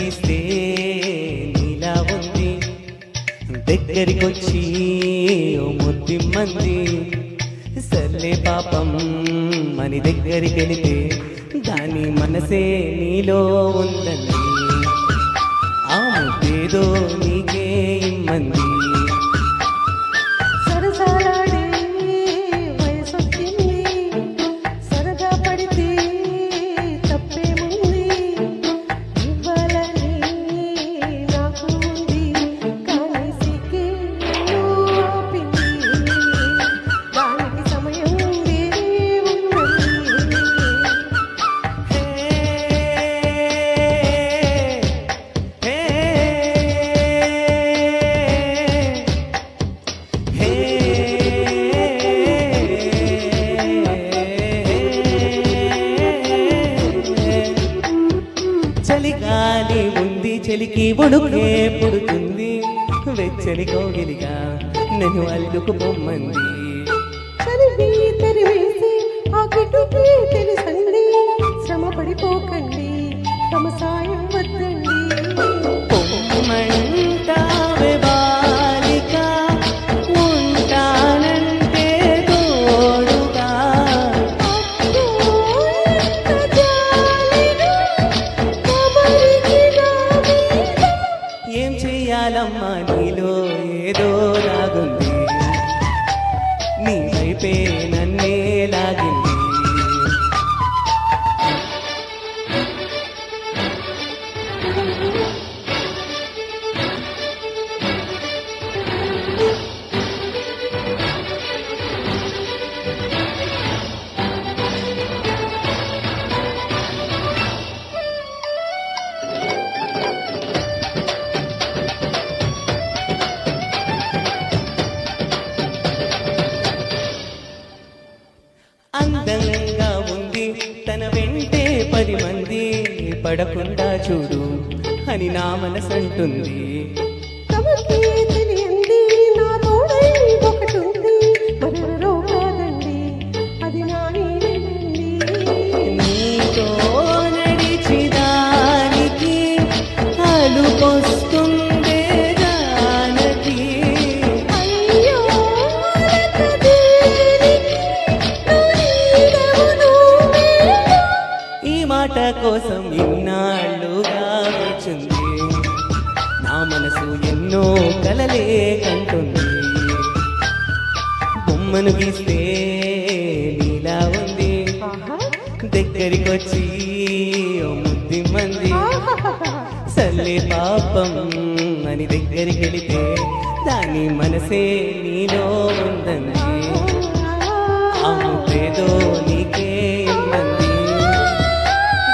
గీస్తే నీలా ఉంది, దగ్గరికొచ్చి ఓ ముద్దిమ్మంది. సర్లే పాపం అని దగ్గరికి వెళితే దాని మనసే నీలో ఉందండి. ఆ ముద్దేదో నీకే ఇమ్మంది. చలిగాలి ఉంది, చలికి ఒడుకే పుడుతుంది, వెచ్చని కోగిలిగా నన్ను అల్లుకు పొమ్మంది. చలివి తెరివేసి ఆ గిట్టుకి తెలుసండి, శ్రమ పడిపోకండి, తమ సాయం వద్దండి. పొమ్మంటావే బాలిక, ఉంటానంటే తోడుగా. ఏం చెయ్యాలమ్మా నీలో ఏదో లాగుంది, నీ వైపే నన్నే లాగింది. అందంగా ఉంది తన వెంటే 10 మంది, పడకుండా చూడు అని నా మనసంటుంది. తమకి తెలియంది నా తోడై ఒకటుంది, మరెవరో కాదండి, అది నా నీడేనండి. నీతో నడిచిదానికి అలుకొస్తుందే జానకి. అయ్యో ఈ మాట కోసం ఇన్నాళ్ళుగా కూర్చుంది, నా మనసు ఎన్నో కలలే కంటుంది. బొమ్మను గీస్తే నీలా ఉంది, దగ్గరికొచ్చి ఓ ముద్దిమ్మంది. సర్లే పాపం అని దగ్గరికి వెళితే దాని మనసే నీలో ఉందండి. ఆ ముద్దేదో నీకే ఇమ్మంది.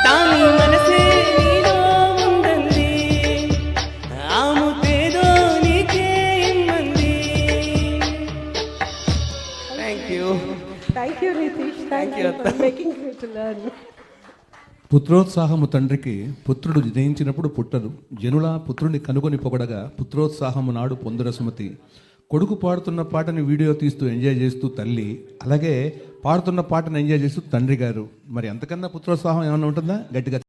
దాని మనసే నీలో ఉందండి, ఆ ముద్దేదో నీకే ఇమ్మంది. Thank you, Nitish. Thank you for making me to learn. పుత్రోత్సాహము తండ్రికి, పుత్రుడు జయించినప్పుడు పుట్టరు. జనుల పుత్రుని కనుగొని పొగడగా పుత్రోత్సాహము నాడు పొందుర సుమతి. కొడుకు పాడుతున్న పాటని వీడియో తీస్తూ ఎంజాయ్ చేస్తూ తల్లి, అలాగే పాడుతున్న పాటను ఎంజాయ్ చేస్తూ తండ్రి గారు. మరి అంతకన్నా పుత్రోత్సాహం ఏమైనా ఉంటుందా? గట్టిగా